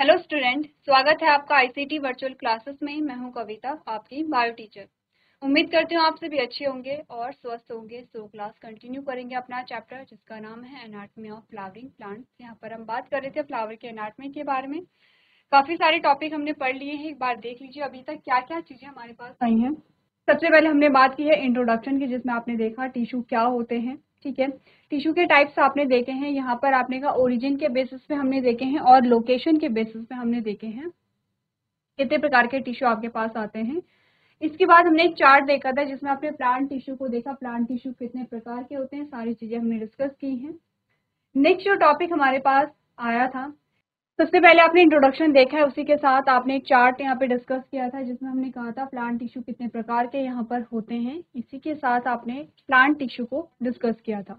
Hello student, स्वागत है आपका आईसीटी वर्चुअल क्लासेस में। मैं हूं कविता, आपकी बायो टीचर। उम्मीद करती हूं आप सभी अच्छे होंगे और स्वस्थ होंगे। सो क्लास कंटिन्यू करेंगे अपना चैप्टर जिसका नाम है एनाटॉमी ऑफ फ्लावरिंग प्लांट्स। यहाँ पर हम बात कर रहे थे फ्लावर के एनाटॉमी के बारे में। काफी सारे टॉपिक हमने पढ़ लिए हैं, एक बार देख लीजिए अभी तक क्या क्या चीजें हमारे पास आई हैं। सबसे पहले हमने बात की है इंट्रोडक्शन की, जिसमें आपने देखा टिश्यू क्या होते हैं। ठीक है, टिश्यू के टाइप्स आपने देखे हैं। यहाँ पर आपने कहा ओरिजिन के बेसिस पे हमने देखे हैं और लोकेशन के बेसिस पे हमने देखे हैं कितने प्रकार के टिश्यू आपके पास आते हैं। इसके बाद हमने एक चार्ट देखा था जिसमें आपने प्लांट टिश्यू को देखा, प्लांट टिश्यू कितने प्रकार के होते हैं, सारी चीजें हमने डिस्कस की हैं। नेक्स्ट जो टॉपिक हमारे पास आया था, सबसे पहले आपने इंट्रोडक्शन देखा है, उसी के साथ आपने एक चार्ट यहाँ पे डिस्कस किया था जिसमें हमने कहा था प्लांट टिश्यू कितने प्रकार के यहाँ पर होते हैं। इसी के साथ आपने प्लांट टिश्यू को डिस्कस किया था।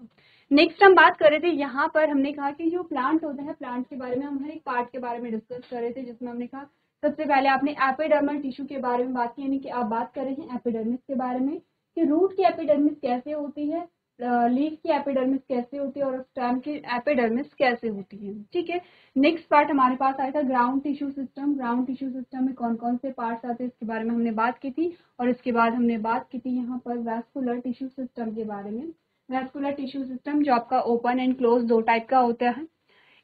नेक्स्ट हम बात कर रहे थे, यहाँ पर हमने कहा कि जो प्लांट होते हैं, प्लांट के बारे में हम हर एक पार्ट के बारे में डिस्कस कर रहे थे, जिसमें हमने कहा सबसे पहले आपने एपिडर्मल टिश्यू के बारे में बात की, यानी कि आप बात कर रहे हैं एपिडर्मिस के बारे में कि रूट की एपिडर्मिस कैसे होती है, लीफ की एपिडर्मिस कैसे होती है और स्टेम की एपिडर्मिस कैसे होती है। ठीक है, नेक्स्ट पार्ट हमारे पास आया था ground tissue system. Ground tissue system में कौन कौन से पार्ट्स आते हैं इसके बारे में हमने बात की थी। और इसके बाद हमने बात की थी यहाँ पर वैस्कुलर टिश्यू सिस्टम के बारे में। वैस्कुलर टिश्यू सिस्टम जो आपका ओपन एंड क्लोज दो टाइप का होता है।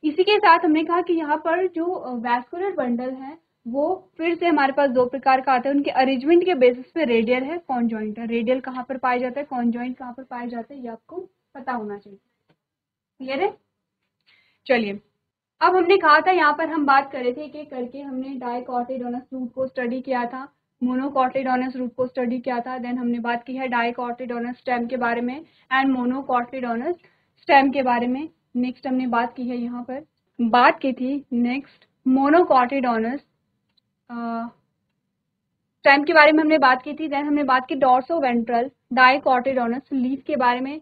इसी के साथ हमने कहा कि यहाँ पर जो वैस्कुलर बंडल है वो फिर से हमारे पास दो प्रकार का आता है। उनके अरेंजमेंट के बेसिस पे रेडियल है, कॉन्जॉइंट है। रेडियल कहाँ पर पाया जाता है, कॉन्जॉइंट कहाँ पर पाया जाता है, ये आपको पता होना चाहिए। क्लियर है? चलिए, अब हमने कहा था यहाँ पर हम बात कर रहे थे कि करके हमने डाइकोटिलडोनस रूट को स्टडी किया था, मोनोकोटिलडोनस रूट को स्टडी किया था। देन हमने बात की है डाइकोटिलडोनस स्टेम के बारे में एंड मोनोकोटिलडोनस स्टेम के बारे में। नेक्स्ट हमने बात की है, यहाँ पर बात की थी नेक्स्ट मोनोकोटिलडोनस स्टेम के बारे में हमने बात की थी। देन हमने बात की डॉर्सो वेंट्रल डाइकोटिलडोनस लीफ के बारे में,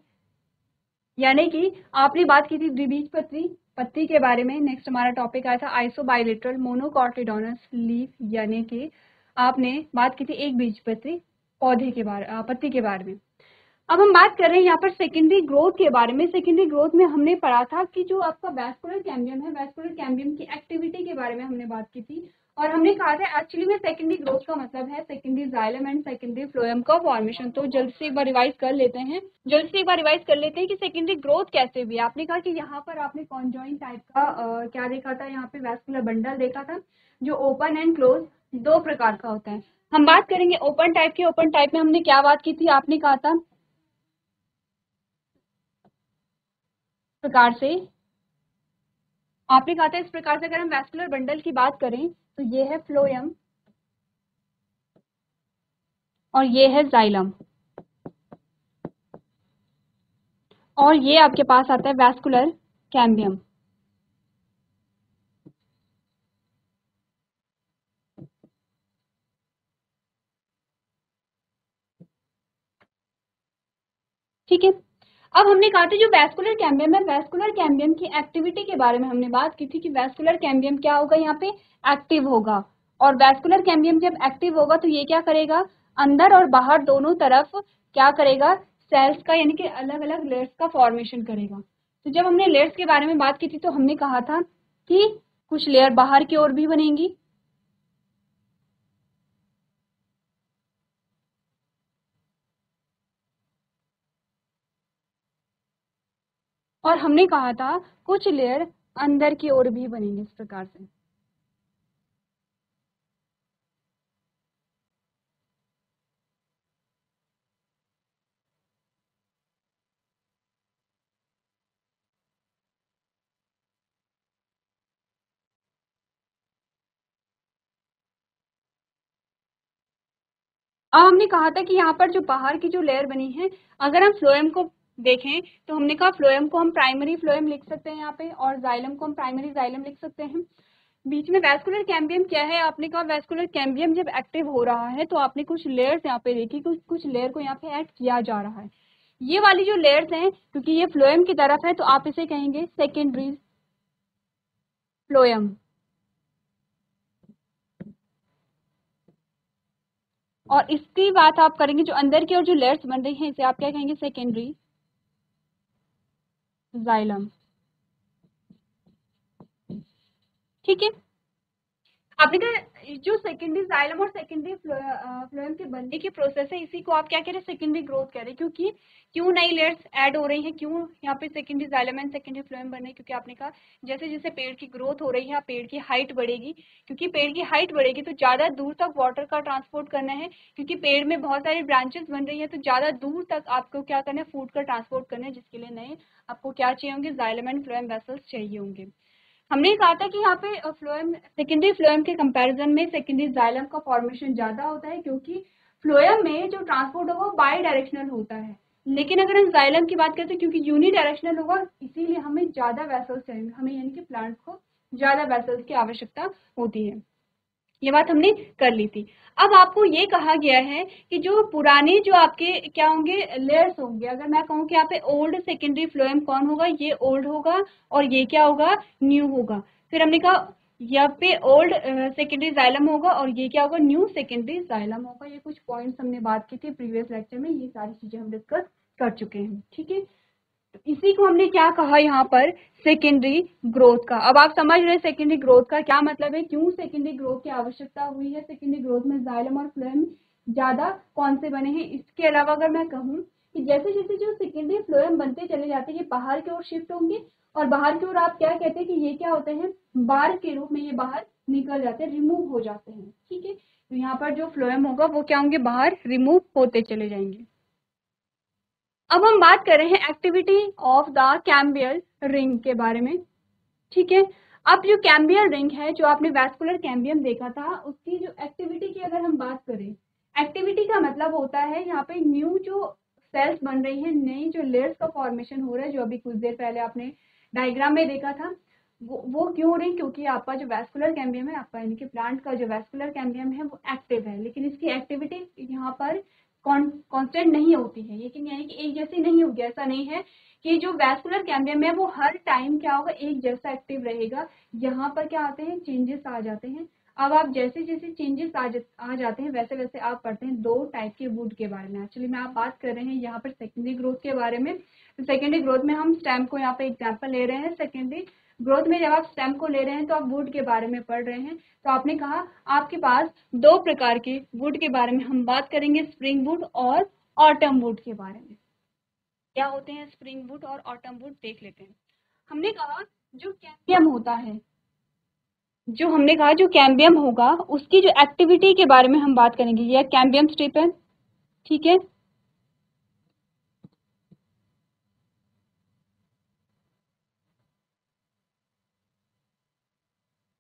यानी कि आपने बात की थी द्विबीजपत्री पत्ती के बारे में। नेक्स्ट हमारा टॉपिक आया था आइसोबाइलेटरल मोनोकोटिलडोनस लीफ, यानी कि आपने बात की थी एक बीजपत्री पौधे के बारे पत्ती के बारे में। अब हम बात कर रहे हैं यहाँ पर सेकेंडरी ग्रोथ के बारे में। सेकेंडरी ग्रोथ में हमने पढ़ा था कि जो आपका वैस्कुलर कैम्बियम है, वैस्कुलर कैम्बियम की एक्टिविटी के बारे में हमने बात की थी और हमने कहा था एक्चुअली में सेकेंडरी ग्रोथ का मतलब है secondary xylem and secondary phloem का फॉर्मेशन। तो जल्द से एक बार रिवाइज कर लेते हैं कि सेकेंडरी ग्रोथ कैसे हुई। आपने कहा कि यहाँ पर आपने कॉन्जॉइंट टाइप का क्या देखा था, यहाँ पे वैस्कुलर बंडल देखा था जो ओपन एंड क्लोज दो प्रकार का होता है। हम बात करेंगे ओपन टाइप की। ओपन टाइप में हमने क्या बात की थी, आपने कहा था प्रकार से, आपने कहा था इस प्रकार से अगर हम वैस्कुलर बंडल की बात करें तो ये है फ्लोएम और ये है जाइलम और ये आपके पास आता है वैस्कुलर कैम्बियम। ठीक है, अब हमने कहा था जो वैस्कुलर कैम्बियम है, वैस्कुलर कैम्बियम की एक्टिविटी के बारे में हमने बात की थी कि वैस्कुलर कैम्बियम क्या होगा, यहाँ पे एक्टिव होगा। और वैस्कुलर कैम्बियम जब एक्टिव होगा तो ये क्या करेगा, अंदर और बाहर दोनों तरफ क्या करेगा, सेल्स का यानी कि अलग अलग लेयर्स का फॉर्मेशन करेगा। तो जब हमने लेयर्स के बारे में बात की थी तो हमने कहा था कि कुछ लेयर बाहर की ओर भी बनेंगी और हमने कहा था कुछ लेयर अंदर की ओर भी बनेंगे इस प्रकार से। अब हमने कहा था कि यहाँ पर जो बाहर की जो लेयर बनी है, अगर हम फ्लोएम को देखें तो हमने कहा फ्लोएम को हम प्राइमरी फ्लोएम लिख सकते हैं यहाँ पे और जाइलम को हम प्राइमरी जाइलम लिख सकते हैं। बीच में वैस्कुलर कैम्बियम क्या है, आपने कहा वैस्कुलर कैम्बियम जब एक्टिव हो रहा है तो आपने कुछ लेयर्स यहाँ पे देखी, कुछ लेयर को यहाँ पे ऐड किया जा रहा है। ये वाली जो लेयर्स हैं क्योंकि ये फ्लोएम की तरफ है तो आप इसे कहेंगे सेकेंडरी फ्लोएम। और इसकी बात आप करेंगे जो अंदर की ओर जो लेयर्स बन रही हैं इसे आप क्या कहेंगे, सेकेंडरी जाइलम। ठीक है, आपने कहा जो सेकेंडरी जाइलम और सेकेंडरी फ्लोएम के बनने की प्रोसेस है, इसी को आप क्या कह रहे हैं, सेकेंडरी ग्रोथ कह रहे हैं। क्योंकि क्यों नई लेयर्स ऐड हो रही हैं, क्यों यहाँ पे secondary xylem and secondary phloem बन रहे हैं, क्योंकि आपने कहा जैसे जैसे पेड़ की ग्रोथ हो रही है पेड़ की हाइट बढ़ेगी, क्योंकि पेड़ की हाइट बढ़ेगी तो ज्यादा दूर तक वाटर का ट्रांसपोर्ट करना है, क्योंकि पेड़ में बहुत सारी ब्रांचेस बन रही है तो ज्यादा दूर तक आपको क्या करना है, फूड का ट्रांसपोर्ट करना है, जिसके लिए नए आपको क्या चाहिए होंगे, जाइलम एंड फ्लोएम वेसल्स चाहिए होंगे। हमने कहा था कि यहाँ पे फ्लोएम सेकेंडरी फ्लोएम के कंपैरिजन में सेकेंडरी जाइलम का फॉर्मेशन ज्यादा होता है, क्योंकि फ्लोएम में जो ट्रांसपोर्ट होगा वो बाई डायरेक्शनल होता है, लेकिन अगर हम जाइलम की बात करते हैं क्योंकि यूनिडायरेक्शनल होगा, इसीलिए हमें ज्यादा वेसल्स चाहिए, हमें यानी कि प्लांट को ज्यादा वेसल्स की आवश्यकता होती है। ये बात हमने कर ली थी। अब आपको ये कहा गया है कि जो पुराने जो आपके क्या होंगे, लेयर्स होंगे, अगर मैं कहूँ कि यहाँ पे ओल्ड सेकेंडरी फ्लोएम कौन होगा, ये ओल्ड होगा और ये क्या होगा, न्यू होगा। फिर हमने कहा यहाँ पे ओल्ड सेकेंडरी जाइलम होगा और ये क्या होगा, न्यू सेकेंडरी जाइलम होगा। ये कुछ पॉइंट्स हमने बात की थी प्रीवियस लेक्चर में, ये सारी चीजें हम डिस्कस कर चुके हैं, ठीक है। इसी को हमने क्या कहा यहाँ पर, सेकेंडरी ग्रोथ का। अब आप समझ रहे सेकेंडरी ग्रोथ का क्या मतलब है, क्यों सेकेंडरी ग्रोथ की आवश्यकता हुई है, सेकेंडरी ग्रोथ में जाइलम और फ्लोएम ज्यादा कौन से बने हैं। इसके अलावा अगर मैं कहूँ कि जैसे जैसे जो सेकेंडरी फ्लोएम बनते चले जाते हैं ये बाहर की ओर शिफ्ट होंगे, और बाहर की ओर आप क्या कहते हैं कि ये क्या होते हैं, बार के रूप में ये बाहर निकल जाते हैं, रिमूव हो जाते हैं, ठीक है। तो यहाँ पर जो फ्लोएम होगा वो क्या होंगे, बाहर रिमूव होते चले जाएंगे। अब हम बात कर रहे हैं activity of the cambial ring के बारे में, ठीक है। अब जो कैम्बियल रिंग है, जो आपने वैस्कुलर कैम्बियम देखा था, उसकी जो एक्टिविटी की अगर हम बात करें, एक्टिविटी का मतलब होता है यहाँ पे न्यू जो सेल्स बन रही हैं, नई जो लेयर्स का फॉर्मेशन हो रहा है, जो अभी कुछ देर पहले आपने डायग्राम में देखा था, वो क्यों हो रही, क्योंकि आपका जो वैस्कुलर कैम्बियम है, आपका यानी कि प्लांट का जो वैस्कुलर कैम्बियम है वो एक्टिव है, लेकिन इसकी एक्टिविटी यहाँ पर कांस्टेंट नहीं होती है, लेकिन यानी कि एक जैसी नहीं होगी। ऐसा नहीं है कि जो वैस्कुलर कैम्बियम है वो हर टाइम क्या होगा, एक जैसा एक्टिव रहेगा। यहाँ पर क्या आते हैं, चेंजेस आ जाते हैं। अब आप जैसे जैसे चेंजेस आ जाते हैं वैसे वैसे आप पढ़ते हैं दो टाइप के वुड के बारे में। एक्चुअली मैं आप बात कर रहे हैं यहाँ पर सेकेंडरी ग्रोथ के बारे में। तो सेकेंडरी ग्रोथ में हम स्टेम को यहाँ पे एग्जाम्पल ले रहे हैं। सेकेंडरी ग्रोथ में जब आप स्टेम को ले रहे हैं तो आप वुड के बारे में पढ़ रहे हैं। तो आपने कहा आपके पास दो प्रकार के वुड के बारे में हम बात करेंगे, स्प्रिंग वुड और ऑटम वुड के बारे में। क्या होते हैं स्प्रिंग वुड और ऑटम वुड, देख लेते हैं। हमने कहा जो कैम्बियम होता है, जो हमने कहा जो कैम्बियम होगा उसकी जो एक्टिविटी के बारे में हम बात करेंगे। यह कैम्बियम स्ट्रिप है, ठीक है।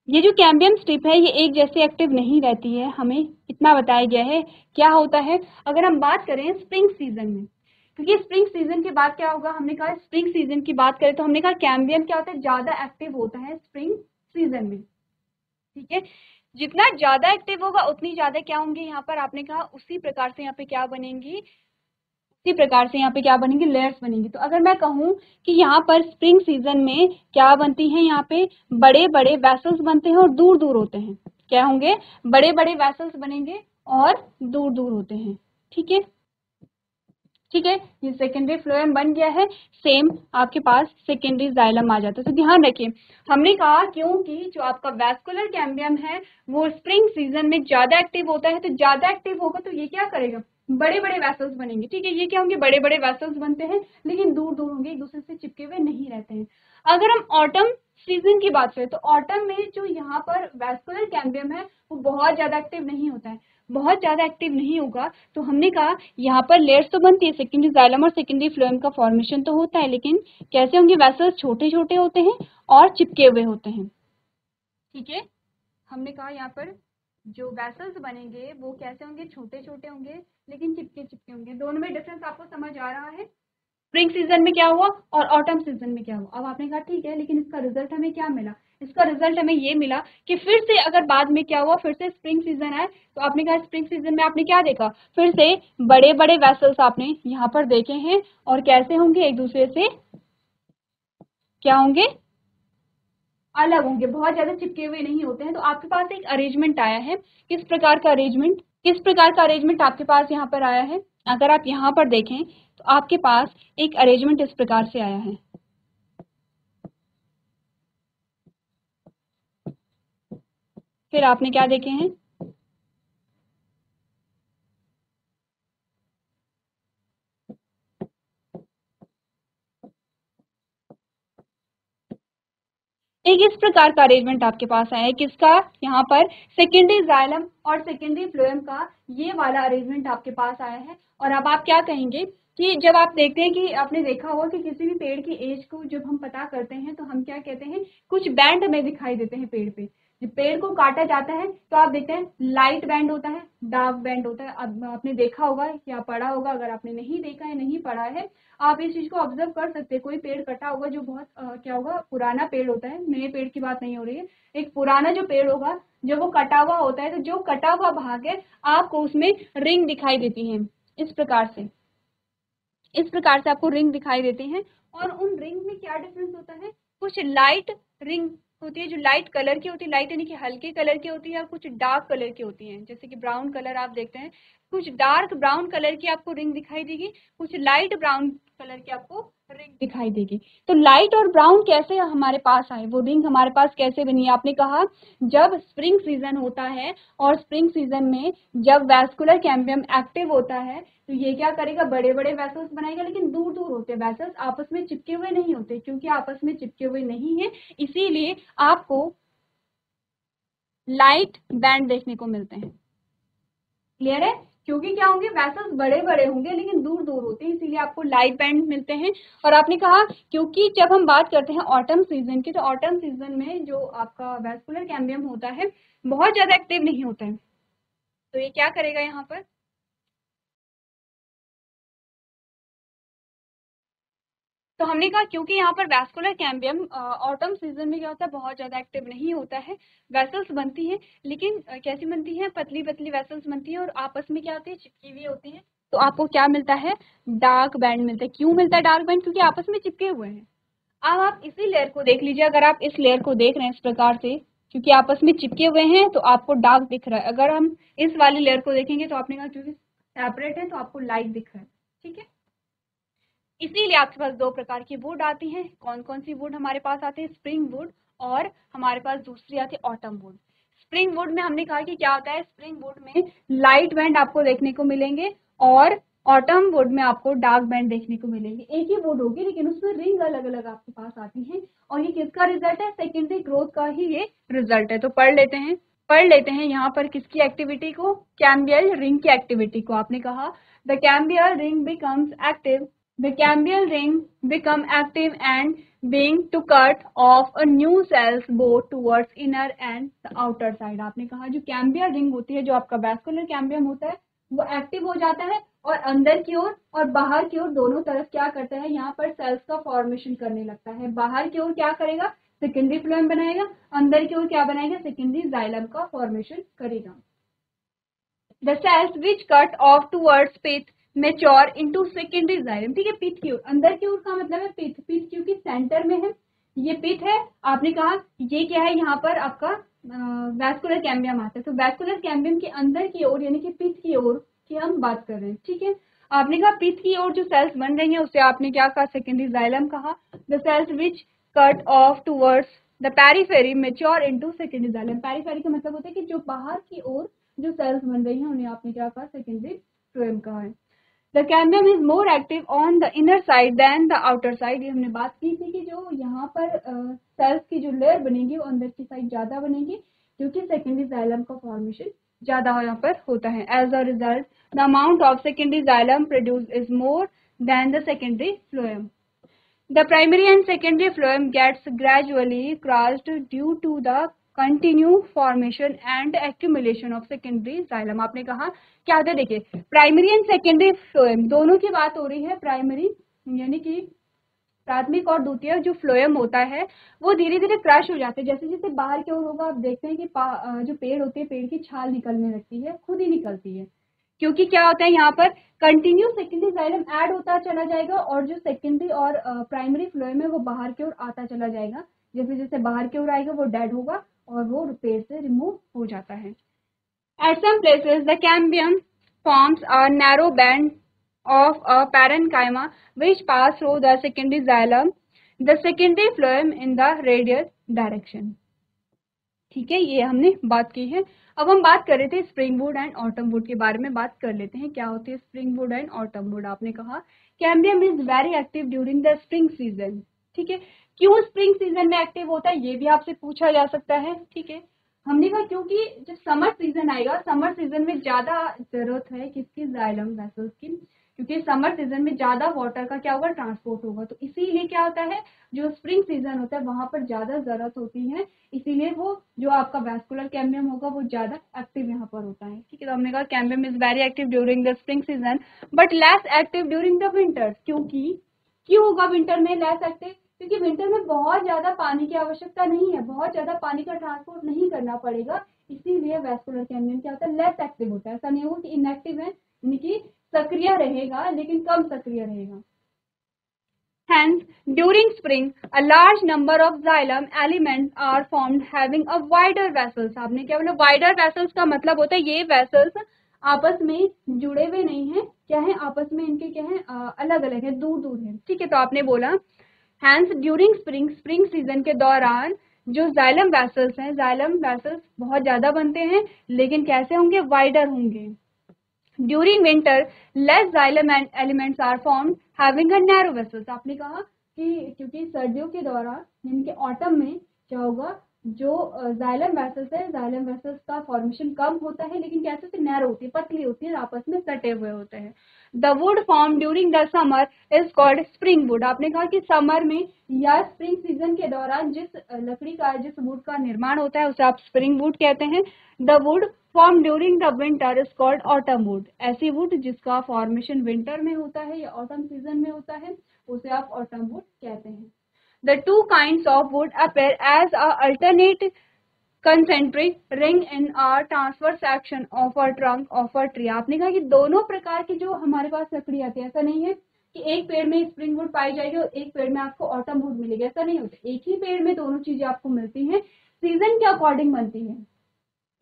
ये जो कैम्बियम स्ट्रिप है ये एक जैसे एक्टिव नहीं रहती है, हमें इतना बताया गया है। क्या होता है, अगर हम बात करें स्प्रिंग सीजन में, क्योंकि स्प्रिंग सीजन के बाद क्या होगा, हमने कहा स्प्रिंग सीजन की बात करें तो हमने कहा कैम्बियम क्या होता है, ज्यादा एक्टिव होता है स्प्रिंग सीजन में, ठीक है। जितना ज्यादा एक्टिव होगा उतनी ज्यादा क्या होंगे यहाँ पर, आपने कहा उसी प्रकार से यहाँ पे क्या बनेंगी, इसी प्रकार से यहाँ पे क्या बनेंगी, लेयर्स बनेंगी। तो अगर मैं कहूँ कि यहाँ पर स्प्रिंग सीजन में क्या बनती है, यहाँ पे बड़े बड़े वैसल्स बनते हैं और दूर दूर होते हैं। क्या होंगे, बड़े बड़े वैसल्स बनेंगे और दूर दूर होते हैं, ठीक है। ठीक है, ये सेकेंडरी फ्लोएम बन गया है। सेम आपके पास सेकेंडरी जाइलम आ जाता है। तो ध्यान रखिए, हमने कहा क्योंकि जो आपका वैस्कुलर कैम्बियम है वो स्प्रिंग सीजन में ज्यादा एक्टिव होता है, तो ज्यादा एक्टिव होगा तो ये क्या करेगा, बड़े बड़े वैसल्स बनेंगे, ठीक है। ये क्या होंगे, बड़े बड़े वैसल्स बनते हैं लेकिन दूर दूर होंगे, एक दूसरे से चिपके हुए नहीं रहते हैं। अगर हम ऑटम सीजन की बात करें तो ऑटम में जो यहाँ पर वैस्कुलर कैम्बियम है वो बहुत ज्यादा एक्टिव नहीं होता है, बहुत ज्यादा एक्टिव नहीं होगा। तो हमने कहा यहाँ पर लेयर्स तो बनती है, सेकेंडरी जाइलम और सेकेंडरी फ्लोएम का फॉर्मेशन तो होता है, लेकिन कैसे होंगे, वैसल्स छोटे छोटे होते हैं और चिपके हुए होते हैं, ठीक है। हमने कहा यहाँ पर जो वैसल्स बनेंगे वो कैसे होंगे, छोटे छोटे होंगे लेकिन चिपके चिपके होंगे। दोनों में डिफरेंस आपको समझ आ रहा है, स्प्रिंग सीजन में क्या हुआ और ऑटम सीजन में क्या हुआ। अब आपने कहा ठीक है, लेकिन इसका रिजल्ट हमें क्या मिला, इसका रिजल्ट हमें ये मिला कि फिर से अगर बाद में क्या हुआ, फिर से स्प्रिंग सीजन आए तो आपने कहा स्प्रिंग सीजन में आपने क्या देखा, फिर से बड़े बड़े वेसल्स आपने यहाँ पर देखे हैं और कैसे होंगे, एक दूसरे से क्या होंगे, अलग होंगे, बहुत ज्यादा चिपके हुए नहीं होते हैं। तो आपके पास एक अरेंजमेंट आया है, किस प्रकार का अरेंजमेंट, किस प्रकार का अरेंजमेंट आपके पास यहाँ पर आया है। अगर आप यहाँ पर देखें तो आपके पास एक अरेंजमेंट इस प्रकार से आया है। फिर आपने क्या देखे हैं, एक इस प्रकार का अरेंजमेंट आपके पास आया है किसका, यहाँ पर सेकेंडरी जाइलम और सेकेंडरी फ्लोएम का ये वाला अरेंजमेंट आपके पास आया है। और अब आप क्या कहेंगे कि जब आप देखते हैं कि आपने देखा होगा कि किसी भी पेड़ की एज को जब हम पता करते हैं तो हम क्या कहते हैं, कुछ बैंड हमें दिखाई देते हैं पेड़ पे। जब पेड़ को काटा जाता है तो आप देखते हैं लाइट बैंड होता है, डार्क बैंड होता है। अब आपने देखा होगा या पढ़ा होगा, अगर आपने नहीं देखा है, नहीं पढ़ा है, आप इस चीज को ऑब्जर्व कर सकते हैं। कोई पेड़ कटा होगा जो बहुत क्या होगा, पुराना पेड़ होता है, नए पेड़ की बात नहीं हो रही है, एक पुराना जो पेड़ होगा जब वो कटा हुआ होता है तो जो कटा हुआ भाग है आपको उसमें रिंग दिखाई देती है। इस प्रकार से आपको रिंग दिखाई देती है। और उन रिंग में क्या डिफरेंस होता है, कुछ लाइट रिंग होती है जो लाइट कलर की होती है, लाइट यानी कि हल्के कलर की होती है, और कुछ डार्क कलर की होती है, जैसे कि ब्राउन कलर आप देखते हैं, कुछ डार्क ब्राउन कलर की आपको रिंग दिखाई देगी, कुछ लाइट ब्राउन कलर की आपको रिंग दिखाई देगी। तो लाइट और ब्राउन कैसे हमारे पास आए, वो रिंग हमारे पास कैसे बनी, आपने कहा जब स्प्रिंग सीजन होता है और स्प्रिंग सीजन में जब वैस्कुलर कैम्बियम एक्टिव होता है तो ये क्या करेगा, बड़े बड़े वेसल्स बनाएगा, लेकिन दूर दूर होते हैं वेसल्स, आपस में चिपके हुए नहीं होते। क्योंकि आपस में चिपके हुए नहीं है इसीलिए आपको लाइट बैंड देखने को मिलते हैं। क्लियर है, क्योंकि क्या होंगे, वेसल्स बड़े बड़े होंगे लेकिन दूर दूर होते हैं, इसीलिए आपको लाइट बैंड मिलते हैं। और आपने कहा क्योंकि जब हम बात करते हैं ऑटम सीजन की, तो ऑटम सीजन में जो आपका वैस्कुलर कैम्बियम होता है बहुत ज्यादा एक्टिव नहीं होता है, तो ये क्या करेगा यहाँ पर, तो हमने कहा क्योंकि यहाँ पर वैस्कुलर कैम्बियम ऑटम सीजन में क्या होता है, बहुत ज्यादा एक्टिव नहीं होता है, वेसल्स बनती हैं, लेकिन कैसी बनती हैं, पतली पतली वेसल्स बनती हैं और आपस में क्या होती है, चिपकी हुई होती हैं। तो आपको क्या मिलता है, डार्क बैंड मिलता है। क्यों मिलता है डार्क बैंड, क्योंकि आपस में चिपके हुए हैं। अब आप इसी लेयर को देख लीजिए, अगर आप इस लेयर को देख रहे हैं इस प्रकार से, क्योंकि आपस में चिपके हुए हैं तो आपको डार्क दिख रहा है। अगर हम इस वाली लेयर को देखेंगे तो आपने कहा क्योंकि सेपरेट है तो आपको लाइट दिख रहा है। ठीक है, इसीलिए आपके पास दो प्रकार की वुड आती हैं। कौन कौन सी वुड हमारे पास आती है, स्प्रिंग वुड, और हमारे पास दूसरी आती है ऑटम वुड। स्प्रिंग वुड में हमने कहा कि क्या होता है, स्प्रिंग वुड में लाइट बैंड आपको देखने को मिलेंगे और ऑटम वुड में आपको डार्क बैंड देखने को मिलेंगे। एक ही वुड होगी लेकिन उसमें रिंग अलग अलग आपके पास आती हैं, और ये किसका रिजल्ट है, सेकेंडरी ग्रोथ का ही ये रिजल्ट है। तो पढ़ लेते हैं यहाँ पर किसकी एक्टिविटी को, कैम्बियल रिंग की एक्टिविटी को। आपने कहा the cambial ring becomes active, the cambial ring become active and being to cut off a new cells both towards inner and the outer side। आपने कहा जो कैम्बियल रिंग होती है, जो आपका वैस्कुलर कैम्बियम होता है, वो एक्टिव हो जाता है और अंदर की ओर और बाहर की ओर दोनों तरफ क्या करता है, यहाँ पर सेल्स का फॉर्मेशन करने लगता है। बाहर की ओर क्या करेगा, सेकेंडरी फ्लोएम बनाएगा, अंदर की ओर क्या बनाएगा, सेकेंडरी जाइलम का फॉर्मेशन करेगा। The cells which cut off towards pith mature into secondary xylem। ठीक है, पिथ की ओर, अंदर की ओर का मतलब है पिथ, पिथ क्योंकि सेंटर में है, ये पिथ है। आपने कहा ये क्या है, यहाँ पर आपका वैस्कुलर कैम्बियम आता है, तो वैस्कुलर कैम्बियम के अंदर की ओर यानी कि पिथ की ओर की हम बात कर रहे हैं। ठीक है, आपने कहा पिथ की ओर जो सेल्स बन रही हैं उसे आपने क्या कहा, सेकेंडरी जाइलम कहा। The cells which cut off towards the periphery mature into secondary xylem. Periphery का मतलब होता है कि जो बाहर की ओर जो सेल्स बन रही हैं उन्हें आपने क्या कहा, सेकेंडरी फ्लोएम कहा है। The cambium is more active on the inner side than the outer side. ये हमने बात की थी कि जो यहाँ पर सेल्स की जो लेयर बनेगी वो अंदर की साइड ज्यादा बनेगी, क्योंकि सेकेंडरी जाइलम का फॉर्मेशन ज्यादा यहाँ पर होता है। As a result the amount of secondary xylem produce is more than the secondary phloem. The primary and secondary phloem gets gradually crushed due to the continued formation and accumulation of secondary xylem। आपने कहा क्या होता है, देखिए primary and secondary phloem दोनों की बात हो रही है। प्राइमरी यानी कि प्राथमिक और द्वितीय जो फ्लोएम होता है वो धीरे धीरे क्रश हो जाते हैं, जैसे जैसे बाहर की ओर होगा आप देखते हैं कि जो पेड़ होती है, पेड़ की छाल निकलने लगती है, खुद ही निकलती है, क्योंकि क्या होता है यहाँ पर कंटिन्यू सेकेंडरी जाइलम ऐड होता चला जाएगा और जो सेकेंडरी और प्राइमरी फ्लोएम है वो बाहर की ओर आता चला जाएगा। जैसे जैसे बाहर की ओर आएगा वो डेड होगा और वो पेड़ से रिमूव हो जाता है। At some places the cambium forms a narrow band of a parenchyma which pass through the secondary xylem, the secondary phloem in the radial direction। ठीक है, ये हमने बात की है। अब हम बात कर रहे थे spring would and autumn would के बारे में। बात कर लेते हैं क्या होती है spring would and autumn would. आपने कहा cambium is very active during the spring season. ठीक है, क्यों स्प्रिंग सीजन में एक्टिव होता है ये भी आपसे पूछा जा सकता है। ठीक है, हमने कहा क्योंकि जब समर सीजन आएगा, समर सीजन में ज्यादा जरूरत है किसकी, जाइलम वेसल्स की, क्योंकि समर सीजन में ज्यादा वाटर का क्या होगा, ट्रांसपोर्ट होगा। तो इसीलिए क्या होता है, जो स्प्रिंग सीजन होता है वहां पर ज्यादा जरूरत होती है, इसीलिए वो जो आपका वैस्कुलर कैम्बियम होगा वो ज्यादा एक्टिव यहाँ पर होता है। ठीक है, तो हमने कहा cambium is very active during the spring season but less active during the winter. क्योंकि क्यों होगा विंटर में लेस एक्टिव, क्योंकि विंटर में बहुत ज्यादा पानी की आवश्यकता नहीं है, बहुत ज्यादा पानी का ट्रांसपोर्ट नहीं करना पड़ेगा, इसीलिए वैस्कुलर कैम्बियम क्या होता है, लेस एक्टिव होता है। ऐसा नहीं होगा कि इनएक्टिव है, यानी कि सक्रिय रहेगा लेकिन कम सक्रिय रहेगा। Hence, during spring, a large number of xylem elements are formed having a wider vessels। आपने क्या बोला, wider vessels का मतलब होता है ये vessels आपस में जुड़े हुए नहीं है, क्या है आपस में इनके क्या है, अलग अलग है, दूर दूर है। ठीक है, तो आपने बोला hence during spring, spring season के दौरान जो जाइलम वेसल्स हैं, जाइलम वेसल्स बहुत ज्यादा बनते हैं लेकिन कैसे होंगे, वाइडर होंगे। During winter less xylem elements are formed having a narrow vessels. आपने कहा कि क्योंकि सर्दियों के दौरान यानी कि ऑटम में क्या होगा, जो जाइलम वेसल्स है, जाइलम वेसल्स का फॉर्मेशन कम होता है लेकिन कैसे से नैरो होती है, पतली होती है, आपस में सटे हुए होते हैं। The wood form during the summer is called spring would. आपने कहा कि समर में या स्प्रिंग सीजन के दौरान जिस लकड़ी का, जिस वुड का निर्माण होता है उसे आप स्प्रिंग वुड कहते हैं। The wood form during the winter is called autumn would. ऐसी वुड जिसका फॉर्मेशन विंटर में होता है या ऑटम सीजन में होता है उसे आप ऑटम वुड कहते हैं। The two kinds of wood appear as a alternate concentric ring in a transverse section of a trunk of a tree। आपने कहा कि दोनों प्रकार की जो हमारे पास लकड़ी आती है, ऐसा नहीं है कि एक पेड़ में स्प्रिंग वुड पाई जाएगी और एक पेड़ में आपको ऑटम वुड मिलेगी, ऐसा नहीं होता। एक ही पेड़ में दोनों चीजें आपको मिलती हैं, सीजन के अकॉर्डिंग बनती है।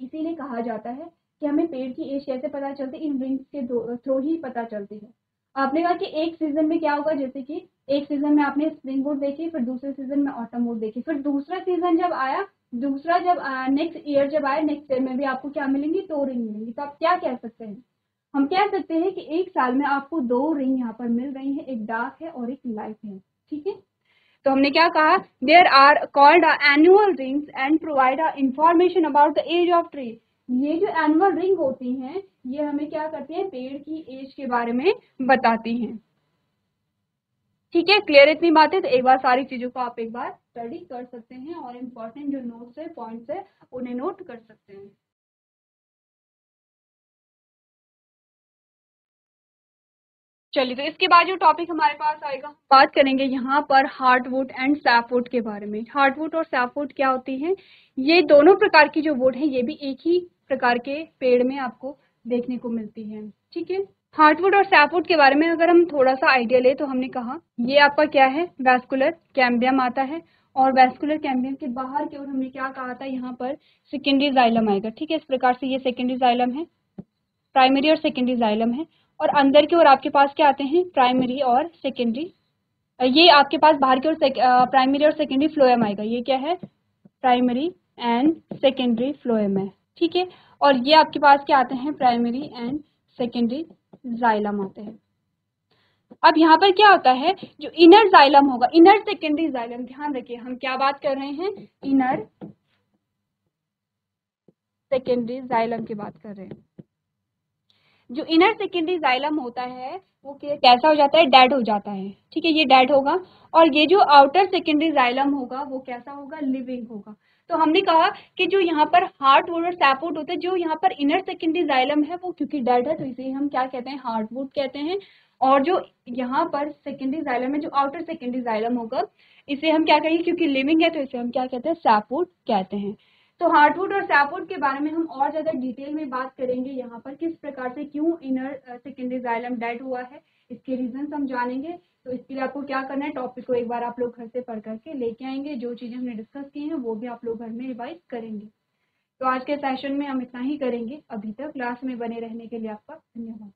इसीलिए कहा जाता है कि हमें पेड़ की एज कैसे पता चलती है, इन रिंग्स के थ्रू ही पता चलती है। आपने कहा कि एक सीजन में क्या होगा, जैसे कि एक सीजन में आपने स्प्रिंग वुड देखी, फिर दूसरे सीजन में ऑटम वुड देखी, फिर दूसरा सीजन जब आया, दूसरा जब नेक्स्ट ईयर जब आया, नेक्स्ट ईयर में भी आपको क्या मिलेंगी, 2 रिंग मिलेंगी। तो आप क्या कह सकते हैं, हम कह सकते हैं कि एक साल में आपको 2 रिंग यहाँ पर मिल रही है, एक डार्क है और एक लाइट है। ठीक है, तो हमने क्या कहा, there are called annual rings and provide information about the age of tree. ये जो एनुअल रिंग होती हैं ये हमें क्या करती हैं, पेड़ की एज के बारे में बताती हैं। ठीक है, क्लियर इतनी बातें। तो एक बार सारी चीजों को आप एक बार स्टडी कर सकते हैं और इम्पोर्टेंट जो नोट्स है, पॉइंट्स है, उन्हें नोट कर सकते हैं। चलिए, तो इसके बाद जो टॉपिक हमारे पास आएगा, बात करेंगे यहाँ पर हार्डवुड एंड सैपवुड के बारे में। हार्डवुड और सैपवुड क्या होती है, ये दोनों प्रकार की जो वुड है ये भी एक ही प्रकार के पेड़ में आपको देखने को मिलती है। ठीक है, हार्डवुड और सैपवुड के बारे में अगर हम थोड़ा सा आइडिया ले तो हमने कहा ये आपका क्या है, वैस्कुलर कैम्बियम आता है, और वैस्कुलर कैम्बियम के बाहर की ओर हमने क्या कहा था, यहाँ पर सेकेंडरी जाइलम आएगा। ठीक है, इस प्रकार से ये सेकेंडरी जाइलम है, प्राइमरी और सेकेंडरी जाइलम है, और अंदर की ओर आपके पास क्या आते हैं, प्राइमरी और सेकेंडरी। ये आपके पास बाहर की ओर प्राइमरी और सेकेंडरी फ्लोएम आएगा। ये क्या है, प्राइमरी एंड सेकेंडरी फ्लोएम है। ठीक है, और ये आपके पास क्या आते हैं, प्राइमरी एंड सेकेंडरी जाइलम आते हैं। अब यहाँ पर क्या होता है, जो इनर जाइलम होगा, इनर सेकेंडरी जाइलम, ध्यान रखिए हम क्या बात कर रहे हैं, इनर सेकेंडरी जाइलम की बात कर रहे हैं। जो इनर सेकेंडरी जाइलम होता है वो कैसा हो जाता है, डेड हो जाता है। ठीक है, ये डेड होगा, और ये जो आउटर सेकेंडरी जाइलम होगा वो कैसा होगा, लिविंग होगा। तो हमने कहा कि जो यहाँ पर हार्डवुड और सैपवुड होते हैं, जो यहाँ पर इनर सेकेंडरी जाइलम है वो क्योंकि डेड है तो इसे हम क्या कहते हैं, हार्डवुड कहते हैं। और जो यहाँ पर सेकेंडरी जाइलम है, जो आउटर सेकेंडरी जाइलम होगा, इसे हम क्या कहेंगे, क्योंकि लिविंग है तो इसे हम क्या कहते हैं, सैपवुड कहते हैं। तो हार्डवुड और सैपवुड के बारे में हम और ज्यादा डिटेल में बात करेंगे, यहाँ पर किस प्रकार से क्यों इनर सेकेंडरी जाइलम डेड हुआ है, इसके रीजन हम जानेंगे। तो इसके लिए आपको क्या करना है, टॉपिक को एक बार आप लोग घर से पढ़ करके लेके आएंगे, जो चीजें हमने डिस्कस की हैं वो भी आप लोग घर में रिवाइज करेंगे। तो आज के सेशन में हम इतना ही करेंगे। अभी तक क्लास में बने रहने के लिए आपका धन्यवाद।